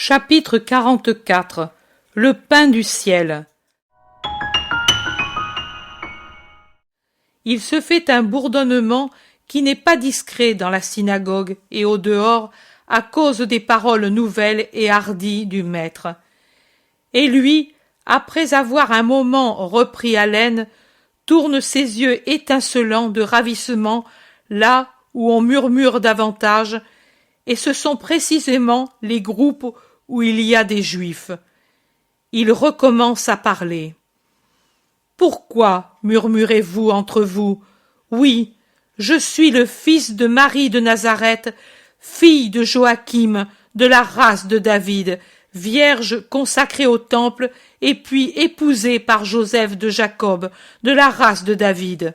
Chapitre 44. Le pain du ciel. Il se fait un bourdonnement qui n'est pas discret dans la synagogue et au dehors à cause des paroles nouvelles et hardies du maître. Et lui, après avoir un moment repris haleine, tourne ses yeux étincelants de ravissement là où on murmure davantage, et ce sont précisément les groupes où il y a des Juifs. Il recommence à parler. « Pourquoi murmurez-vous entre vous? Oui, je suis le fils de Marie de Nazareth, fille de Joachim, de la race de David, vierge consacrée au temple, et puis épousée par Joseph de Jacob, de la race de David.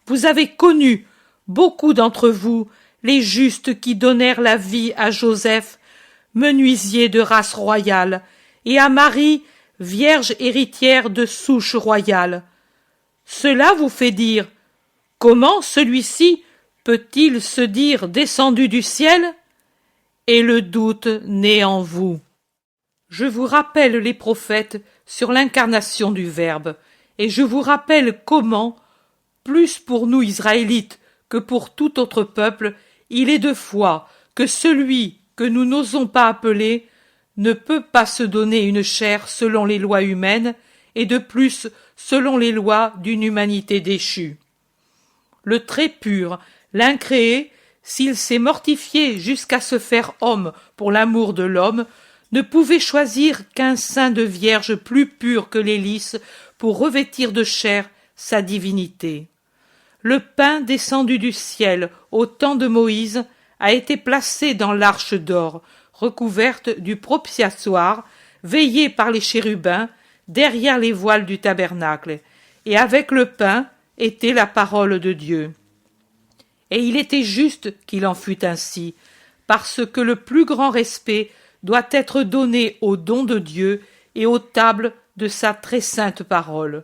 Vous avez connu, beaucoup d'entre vous, les justes qui donnèrent la vie à Joseph, menuisier de race royale, et à Marie, vierge héritière de souche royale. Cela vous fait dire, comment celui-ci peut-il se dire descendu du ciel? Et le doute naît en vous. Je vous rappelle les prophètes sur l'incarnation du Verbe, et je vous rappelle comment, plus pour nous Israélites que pour tout autre peuple, il est de foi que celui que nous n'osons pas appeler ne peut pas se donner une chair selon les lois humaines, et de plus selon les lois d'une humanité déchue. Le très pur, l'incréé, s'il s'est mortifié jusqu'à se faire homme pour l'amour de l'homme, ne pouvait choisir qu'un sein de vierge plus pur que les lys pour revêtir de chair sa divinité. Le pain descendu du ciel au temps de Moïse a été placé dans l'arche d'or, recouverte du propitiatoire, veillée par les chérubins, derrière les voiles du tabernacle, et avec le pain était la parole de Dieu. Et il était juste qu'il en fût ainsi, parce que le plus grand respect doit être donné au don de Dieu et aux tables de sa très sainte parole.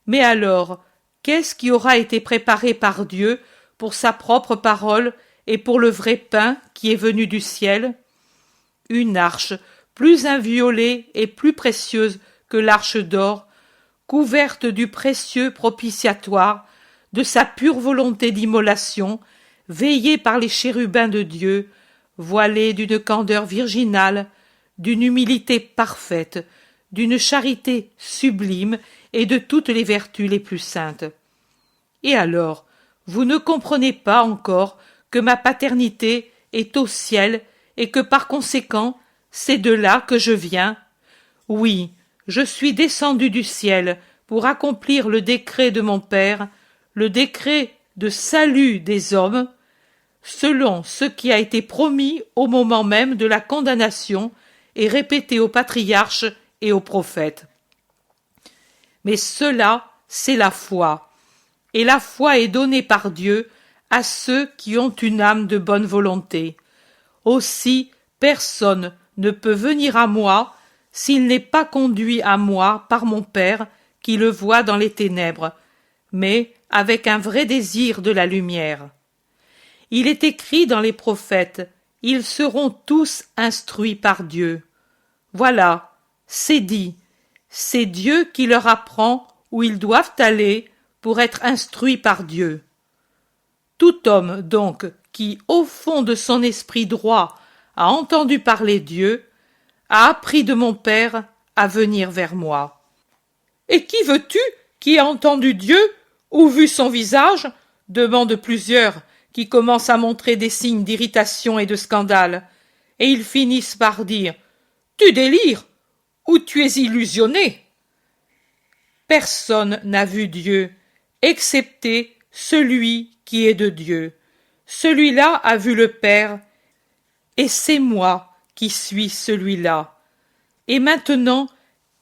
Mais alors, qu'est-ce qui aura été préparé par Dieu pour sa propre parole et pour le vrai pain qui est venu du ciel? Une arche, plus inviolée et plus précieuse que l'arche d'or, couverte du précieux propitiatoire, de sa pure volonté d'immolation, veillée par les chérubins de Dieu, voilée d'une candeur virginale, d'une humilité parfaite, d'une charité sublime et de toutes les vertus les plus saintes. Et alors, vous ne comprenez pas encore que ma paternité est au ciel et que par conséquent, c'est de là que je viens? Oui, je suis descendu du ciel pour accomplir le décret de mon Père, le décret de salut des hommes, selon ce qui a été promis au moment même de la condamnation et répété aux patriarches et aux prophètes. Mais cela, c'est la foi, et la foi est donnée par Dieu à ceux qui ont une âme de bonne volonté. Aussi, personne ne peut venir à moi s'il n'est pas conduit à moi par mon Père qui le voit dans les ténèbres, mais avec un vrai désir de la lumière. Il est écrit dans les prophètes, ils seront tous instruits par Dieu. Voilà, c'est dit, c'est Dieu qui leur apprend où ils doivent aller pour être instruits par Dieu. Tout homme, donc, qui, au fond de son esprit droit, a entendu parler Dieu, a appris de mon Père à venir vers moi. Et qui veux-tu qui a entendu Dieu ou vu son visage? Demandent plusieurs, qui commencent à montrer des signes d'irritation et de scandale, et ils finissent par dire « Tu délires ou tu es illusionné ?» Personne n'a vu Dieu, excepté celui qui est de Dieu. Celui-là a vu le Père, et c'est moi qui suis celui-là. Et maintenant,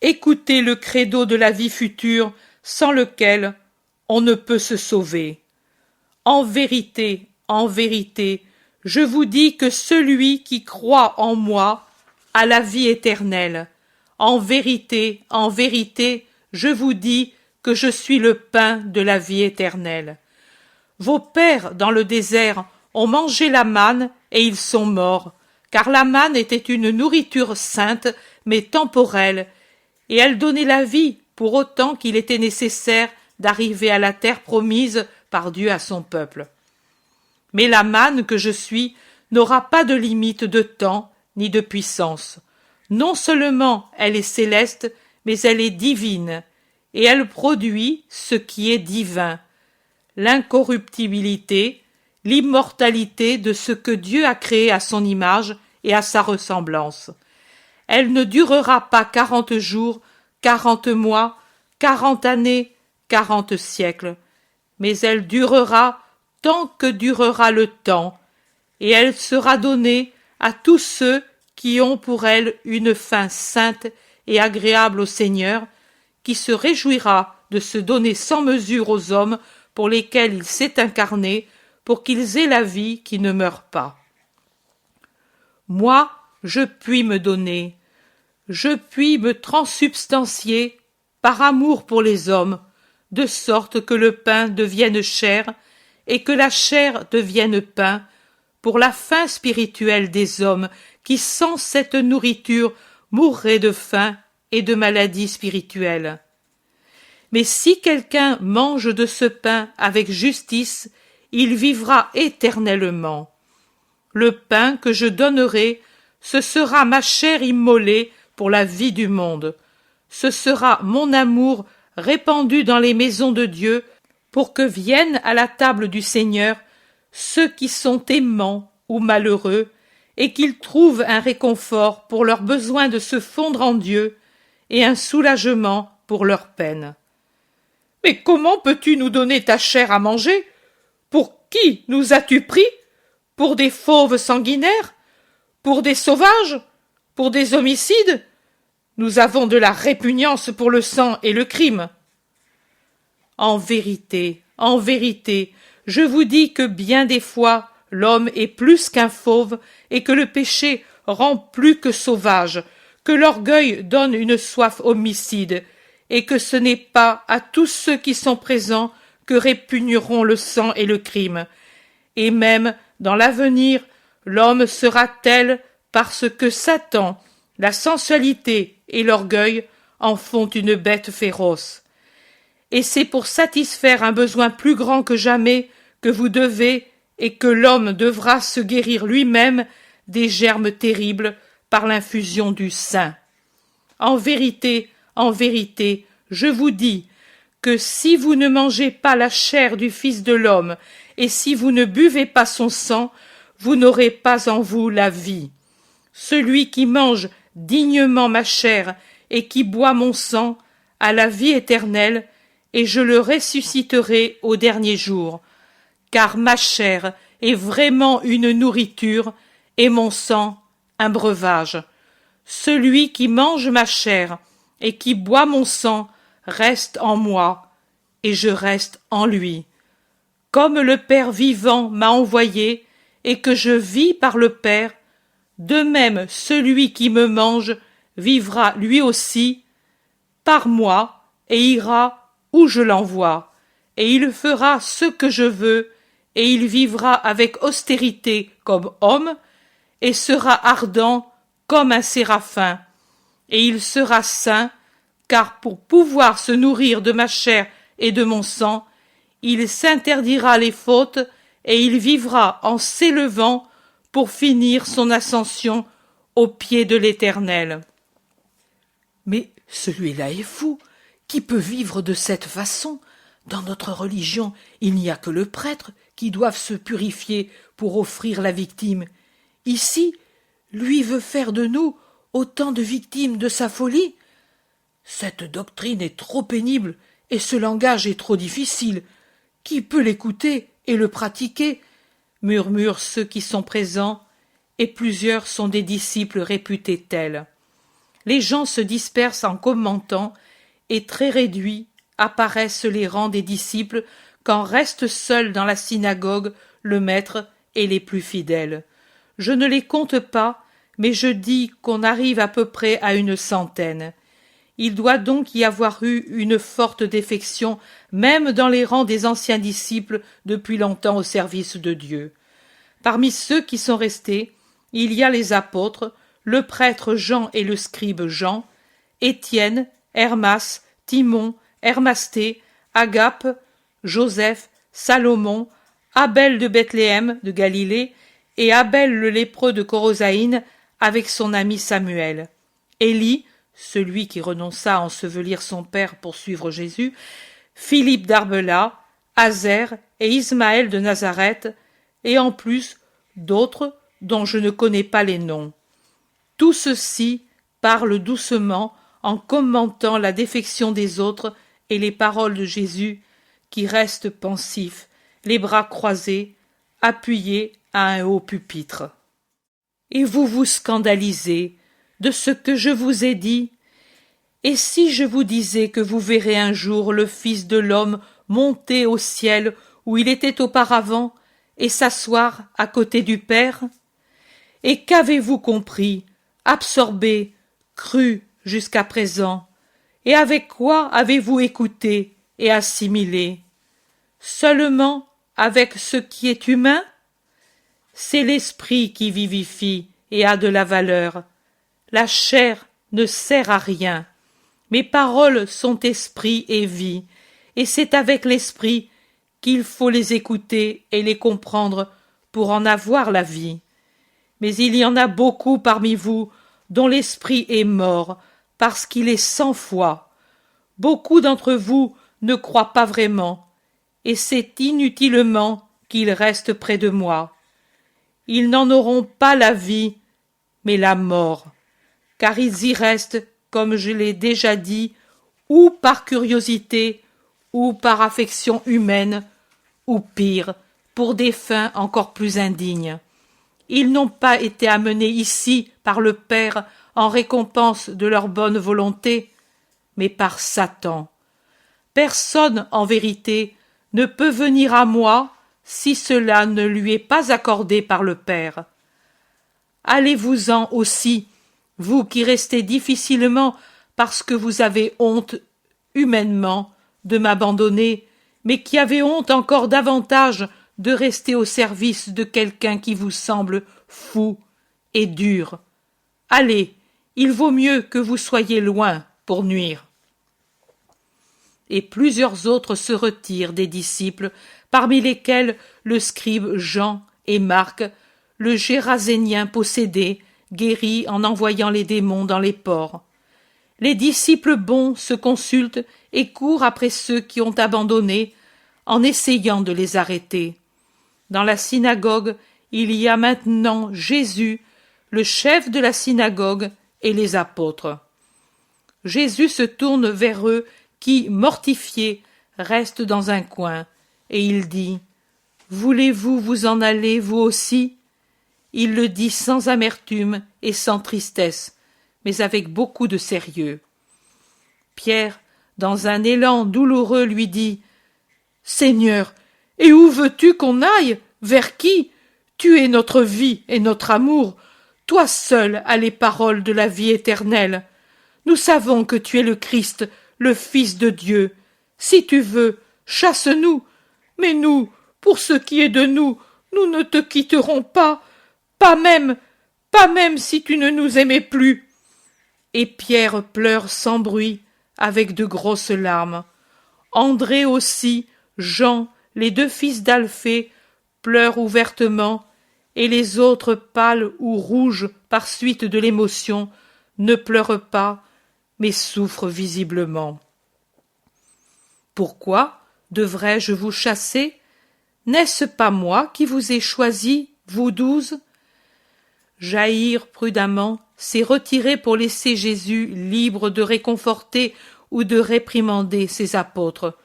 écoutez le credo de la vie future sans lequel on ne peut se sauver. En vérité, je vous dis que celui qui croit en moi a la vie éternelle. En vérité, je vous dis que je suis le pain de la vie éternelle. Vos pères dans le désert ont mangé la manne et ils sont morts. car la manne était une nourriture sainte, mais temporelle, et elle donnait la vie pour autant qu'il était nécessaire d'arriver à la terre promise par Dieu à son peuple. Mais la manne que je suis n'aura pas de limite de temps ni de puissance. Non seulement elle est céleste, mais elle est divine, et elle produit ce qui est divin, l'incorruptibilité, l'immortalité de ce que Dieu a créé à son image et à sa ressemblance. Elle ne durera pas 40 jours, 40 mois, 40 années, 40 siècles, mais elle durera tant que durera le temps, et elle sera donnée à tous ceux qui ont pour elle une fin sainte et agréable au Seigneur, qui se réjouira de se donner sans mesure aux hommes pour lesquels il s'est incarné, pour qu'ils aient la vie qui ne meurt pas. Moi, je puis me donner, je puis me transsubstancier par amour pour les hommes, de sorte que le pain devienne chair et que la chair devienne pain, pour la faim spirituelle des hommes qui, sans cette nourriture, mourraient de faim et de maladie spirituelle. Mais si quelqu'un mange de ce pain avec justice, il vivra éternellement. Le pain que je donnerai, ce sera ma chair immolée pour la vie du monde. Ce sera mon amour répandu dans les maisons de Dieu, pour que viennent à la table du Seigneur ceux qui sont aimants ou malheureux, et qu'ils trouvent un réconfort pour leur besoin de se fondre en Dieu, et un soulagement pour leur peine. Mais comment peux-tu nous donner ta chair à manger? Pour qui nous as-tu pris? Pour des fauves sanguinaires? Pour des sauvages? Pour des homicides? Nous avons de la répugnance pour le sang et le crime. En vérité, je vous dis que bien des fois l'homme est plus qu'un fauve et que le péché rend plus que sauvage, que l'orgueil donne une soif homicide, et que ce n'est pas à tous ceux qui sont présents que répugneront le sang et le crime. Et même dans l'avenir, l'homme sera tel parce que Satan, la sensualité et l'orgueil en font une bête féroce. Et c'est pour satisfaire un besoin plus grand que jamais que vous devez et que l'homme devra se guérir lui-même des germes terribles par l'infusion du saint. En vérité, je vous dis que si vous ne mangez pas la chair du Fils de l'homme et si vous ne buvez pas son sang, vous n'aurez pas en vous la vie. Celui qui mange dignement ma chair et qui boit mon sang a la vie éternelle, et je le ressusciterai au dernier jour, car ma chair est vraiment une nourriture et mon sang un breuvage. Celui qui mange ma chair et qui boit mon sang reste en moi, et je reste en lui. Comme le Père vivant m'a envoyé, et que je vis par le Père, de même celui qui me mange vivra lui aussi par moi, et ira où je l'envoie, et il fera ce que je veux, et il vivra avec austérité comme homme, et sera ardent comme un séraphin, et il sera saint, car pour pouvoir se nourrir de ma chair et de mon sang, il s'interdira les fautes, et il vivra en s'élevant pour finir son ascension au pied de l'Éternel. Mais celui-là est fou. Qui peut vivre de cette façon? Dans notre religion, il n'y a que le prêtre qui doive se purifier pour offrir la victime. Ici, lui veut faire de nous autant de victimes de sa folie. Cette doctrine est trop pénible et ce langage est trop difficile. Qui peut l'écouter et le pratiquer? Murmurent ceux qui sont présents, et plusieurs sont des disciples réputés tels. Les gens se dispersent en commentant, et très réduits apparaissent les rangs des disciples quand restent seuls dans la synagogue le maître et les plus fidèles. Je ne les compte pas, mais je dis qu'on arrive à peu près à 100. Il doit donc y avoir eu une forte défection, même dans les rangs des anciens disciples depuis longtemps au service de Dieu. Parmi ceux qui sont restés, il y a les apôtres, le prêtre Jean et le scribe Jean, Étienne, Hermas, Timon, Hermasté, Agape, Joseph, Salomon, Abel de Bethléem de Galilée et Abel le lépreux de Corosaïne avec son ami Samuel, Élie, celui qui renonça à ensevelir son père pour suivre Jésus, Philippe d'Arbela, Azer et Ismaël de Nazareth, et en plus d'autres dont je ne connais pas les noms. Tout ceci parle doucement en commentant la défection des autres et les paroles de Jésus qui reste pensif, les bras croisés, appuyé à un haut pupitre. Et vous vous scandalisez de ce que je vous ai dit? Et si je vous disais que vous verrez un jour le Fils de l'homme monter au ciel où il était auparavant et s'asseoir à côté du Père? Et qu'avez-vous compris, absorbé, cru jusqu'à présent? Et avec quoi avez-vous écouté et assimilé? Seulement avec ce qui est humain? C'est l'esprit qui vivifie et a de la valeur. La chair ne sert à rien. Mes paroles sont esprit et vie, et c'est avec l'esprit qu'il faut les écouter et les comprendre pour en avoir la vie. Mais il y en a beaucoup parmi vous dont l'esprit est mort, parce qu'il est sans foi. Beaucoup d'entre vous ne croient pas vraiment, et c'est inutilement qu'ils restent près de moi. Ils n'en auront pas la vie, mais la mort, car ils y restent, comme je l'ai déjà dit, ou par curiosité, ou par affection humaine, ou pire, pour des fins encore plus indignes. Ils n'ont pas été amenés ici par le Père en récompense de leur bonne volonté, mais par Satan. Personne, en vérité, ne peut venir à moi si cela ne lui est pas accordé par le Père. Allez-vous-en aussi, vous qui restez difficilement parce que vous avez honte, humainement, de m'abandonner, mais qui avez honte encore davantage de rester au service de quelqu'un qui vous semble fou et dur. Allez, il vaut mieux que vous soyez loin pour nuire. Et plusieurs autres se retirent des disciples, parmi lesquels le scribe Jean et Marc, le Gérasénien possédé, guéri en envoyant les démons dans les porcs. Les disciples bons se consultent et courent après ceux qui ont abandonné, en essayant de les arrêter. Dans la synagogue, il y a maintenant Jésus, le chef de la synagogue, et les apôtres. Jésus se tourne vers eux qui, mortifiés, restent dans un coin, et il dit « Voulez-vous vous en aller, vous aussi ?» Il le dit sans amertume et sans tristesse, mais avec beaucoup de sérieux. Pierre, dans un élan douloureux, lui dit « Seigneur, et où veux-tu qu'on aille? Vers qui? Tu es notre vie et notre amour. Toi seul as les paroles de la vie éternelle. Nous savons que tu es le Christ, le Fils de Dieu. Si tu veux, chasse-nous. Mais nous, pour ce qui est de nous, nous ne te quitterons pas. Pas même si tu ne nous aimais plus. » Et Pierre pleure sans bruit, avec de grosses larmes. André aussi, Jean, les deux fils d'Alphée, pleurent ouvertement, et les autres, pâles ou rouges par suite de l'émotion, ne pleurent pas, mais souffrent visiblement. Pourquoi devrais-je vous chasser? N'est-ce pas moi qui vous ai choisis, vous 12? Jaïr, prudemment, s'est retiré pour laisser Jésus libre de réconforter ou de réprimander ses apôtres.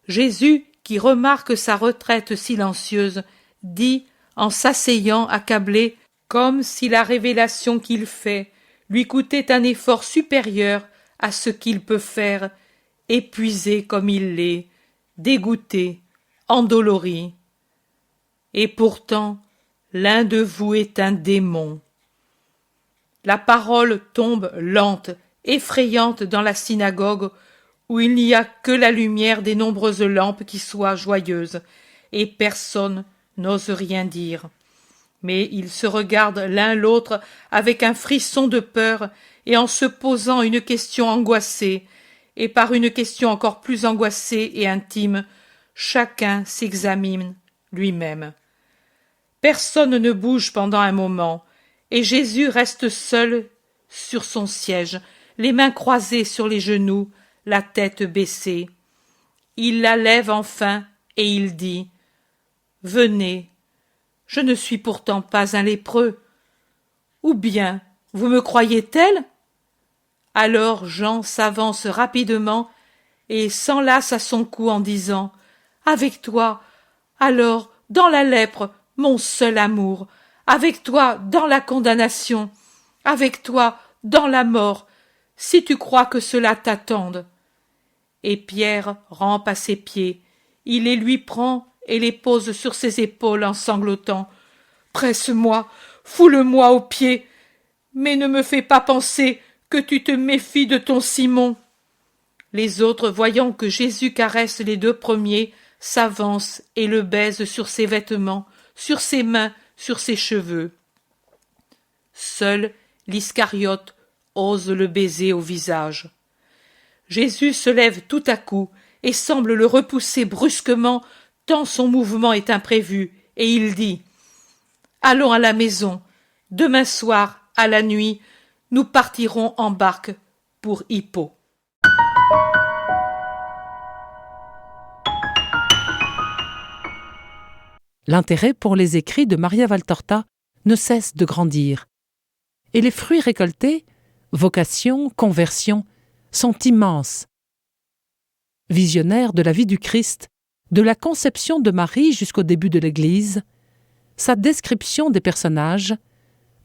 Jésus, qui remarque sa retraite silencieuse, dit, en s'asseyant accablé, comme si la révélation qu'il fait lui coûtait un effort supérieur à ce qu'il peut faire, épuisé comme il l'est, dégoûté, endolori. Et pourtant, l'un de vous est un démon. La parole tombe lente, effrayante dans la synagogue, où il n'y a que la lumière des nombreuses lampes qui soient joyeuses, et personne n'ose rien dire. Mais ils se regardent l'un l'autre avec un frisson de peur et en se posant une question angoissée, et par une question encore plus angoissée et intime, chacun s'examine lui-même. Personne ne bouge pendant un moment, et Jésus reste seul sur son siège, les mains croisées sur les genoux, la tête baissée. Il la lève enfin et il dit « Venez, je ne suis pourtant pas un lépreux. Ou bien, vous me croyez tel ?» Alors Jean s'avance rapidement et s'enlace à son cou en disant « Avec toi, alors, dans la lèpre, mon seul amour, avec toi dans la condamnation, avec toi dans la mort, si tu crois que cela t'attende. » Et Pierre rampe à ses pieds, il les lui prend et les pose sur ses épaules en sanglotant. « Presse-moi, foule-moi aux pieds, mais ne me fais pas penser que tu te méfies de ton Simon. » Les autres, voyant que Jésus caresse les deux premiers, s'avancent et le baisent sur ses vêtements, sur ses mains, sur ses cheveux. Seul l'Iscariote ose le baiser au visage. Jésus se lève tout à coup et semble le repousser brusquement tant son mouvement est imprévu, et il dit « Allons à la maison. Demain soir, à la nuit, nous partirons en barque pour Hippo. » L'intérêt pour les écrits de Maria Valtorta ne cesse de grandir. Et les fruits récoltés, vocation, conversion, sont immenses. Visionnaire de la vie du Christ, de la conception de Marie jusqu'au début de l'Église, sa description des personnages,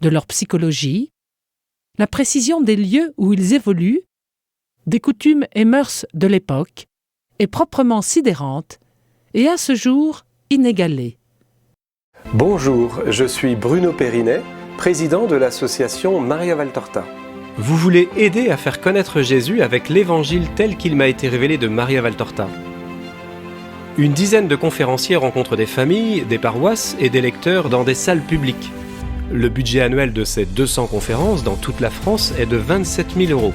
de leur psychologie, la précision des lieux où ils évoluent, des coutumes et mœurs de l'époque, est proprement sidérante et à ce jour inégalée. Bonjour, je suis Bruno Périnet, président de l'association Maria Valtorta. Vous voulez aider à faire connaître Jésus avec l'évangile tel qu'il m'a été révélé de Maria Valtorta. Une dizaine de conférenciers rencontrent des familles, des paroisses et des lecteurs dans des salles publiques. Le budget annuel de ces 200 conférences dans toute la France est de 27 000 €.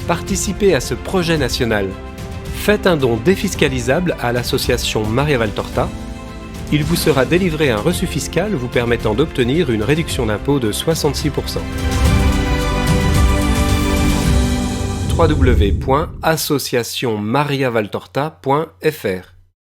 Participez à ce projet national. Faites un don défiscalisable à l'association Maria Valtorta. Il vous sera délivré un reçu fiscal vous permettant d'obtenir une réduction d'impôt de 66%. www.associationmariavaltorta.fr